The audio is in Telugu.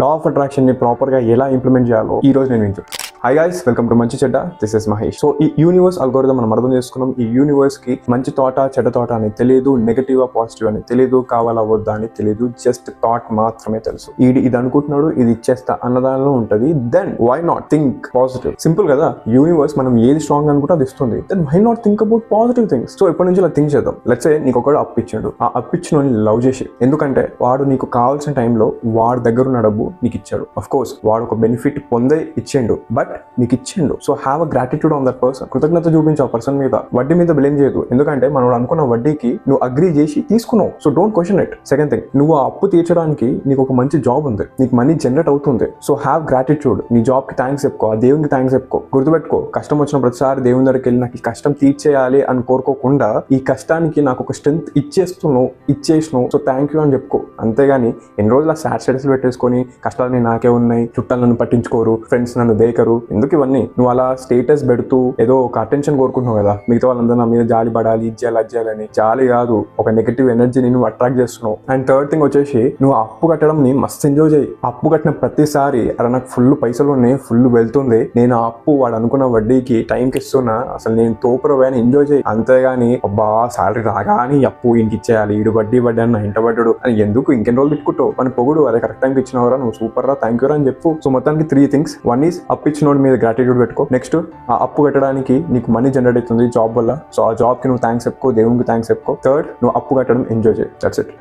లా ఆఫ్ అట్రాక్షన్ ని ప్రాపర్ గా ఎలా ఇంప్లిమెంట్ చేయాలో ఈ రోజు నేను వింటాను. హై గైస్, వెల్కమ్ టు మంచి చెడ్డ. This is Mahesh. సో ఈ యూనివర్స్ అల్గోరిథం మనం అర్థం చేసుకున్నాం. ఈ యూనివర్స్ కి మంచి తోట చెడ్డ తోట అని తెలియదు, నెగటివ్ పాజిటివ్ అని తెలియదు, కావాలా వద్దా అని తెలియదు, జస్ట్ థాట్ మాత్రమే తెలుసు. ఇది అనుకుంటున్నాడు, ఇది ఇచ్చేస్తా అన్నదానిలో ఉంటది. Then why not think positive? Simple కదా. యూనివర్స్ మనం ఏది స్ట్రాంగ్ అనుకుంటే అది ఇస్తుంది. Then why not think about positive things? So ఎప్పటి నుంచి అలా థింక్ చేద్దాం. లెట్స్ సే నీకు ఒకడు అప్పు ఇచ్చాడు, ఆ అప్పు ఇచ్చిన లవ్ చేసి, ఎందుకంటే వాడు నీకు కావాల్సిన టైంలో వాడి దగ్గర ఉన్న డబ్బు నీకు ఇచ్చాడు. అఫ్ కోర్స్ వాడు ఒక బెనిఫిట్ పొందే ఇచ్చిండు, బట్ నీకు ఇచ్చిండు. So have a gratitude on that person. కృతజ్ఞత చూపించే ఆ పర్సన్ మీద. వడ్డీ మీద బ్లేమ్ చేయదు, ఎందుకంటే మనం అనుకున్న వడ్డీకి నువ్వు అగ్రీ చేసి తీసుకున్నావు. So don't question it. Second thing, నువ్వు ఆ అప్పు తీర్చడానికి నీకు ఒక మంచి జాబ్ ఉంది, నీకు మనీ జనరేట్ అవుతుంది. So have gratitude. నీ జాబ్ కి థ్యాంక్స్ చెప్పుకో, ఆ దేవునికి థ్యాంక్స్ చెప్పుకో. గుర్తుపెట్టుకో, కష్టం వచ్చిన ప్రతిసారి దేవుని దగ్గరికి వెళ్ళి నాకు ఈ కష్టం తీర్చేయాలి అని కోరుకోకుండా, ఈ కష్టానికి నాకు ఒక స్ట్రెంత్ ఇచ్చేసినావు, సో థ్యాంక్ యూ అని చెప్పుకో. అంతేగాని ఎన్ని రోజులు ఆ సాడ్ స్టేటస్ పెట్టేసుకొని కష్టాలని నాకే ఉన్నాయి, చుట్టాలు నన్ను పట్టించుకోరు, ఫ్రెండ్స్ నన్ను దేకరు, ఎందుకు ఇవన్నీ? నువ్వు అలా స్టేటస్ పెడుతూ ఏదో ఒక అటెన్షన్ కోరుకుంటున్నావు కదా, మిగతా వాళ్ళందరూ నా మీద జాలి పడాలి, ఇచ్చేయాలి అజ్జేయాలని. జాలి కాదు, ఒక నెగటివ్ ఎనర్జీని నువ్వు అట్రాక్ట్ చేస్తున్నావు. అండ్ థర్డ్ థింగ్ వచ్చేసి, నువ్వు అప్పు కట్టడం ని మస్తు ఎంజాయ్ చేయి. అప్పు కట్టిన ప్రతిసారి అలా నాకు ఫుల్ పైసలు ఉన్నాయి, ఫుల్ వెళ్తుంది, నేను ఆ అప్పు వాడు అనుకున్న వడ్డీకి టైంకి ఇస్తున్నా, అసలు నేను తోపురవే అని ఎంజాయ్ చేయి. అంతేగాని అబ్బా సాలరీ రాగాని అప్పు ఇంటికి ఇచ్చేయాలి, ఈడు వడ్డీ అని నా ఇంట పడ్డాడు అని ఎందుకు ఇంకెన్ని రోజులు పెట్టుకుంటావు? మన పొగుడు, అదే కరెక్ట్ టైంకి ఇచ్చినవరా, నువ్వు సూపర్ రా, థ్యాంక్ యూ రా అని చెప్పు. సో మొత్తానికి 3 థింగ్స్. 1 ఈజ్ అప్పు ఇచ్చిన మీద గ్రాటిట్యూడ్ పెట్టుకో. నెక్స్ట్, ఆ అప్పు కట్టడానికి నీకు మనీ జనరేట్ అవుతుంది జాబ్ వల్ల, సో ఆ జాబ్ కి నువ్వు థ్యాంక్స్ చెప్పుకో, దేవునికి థ్యాంక్స్ చెప్పుకో. థర్డ్, నువ్వు అప్పు కట్టడం ఎంజాయ్ చేయి. That's it.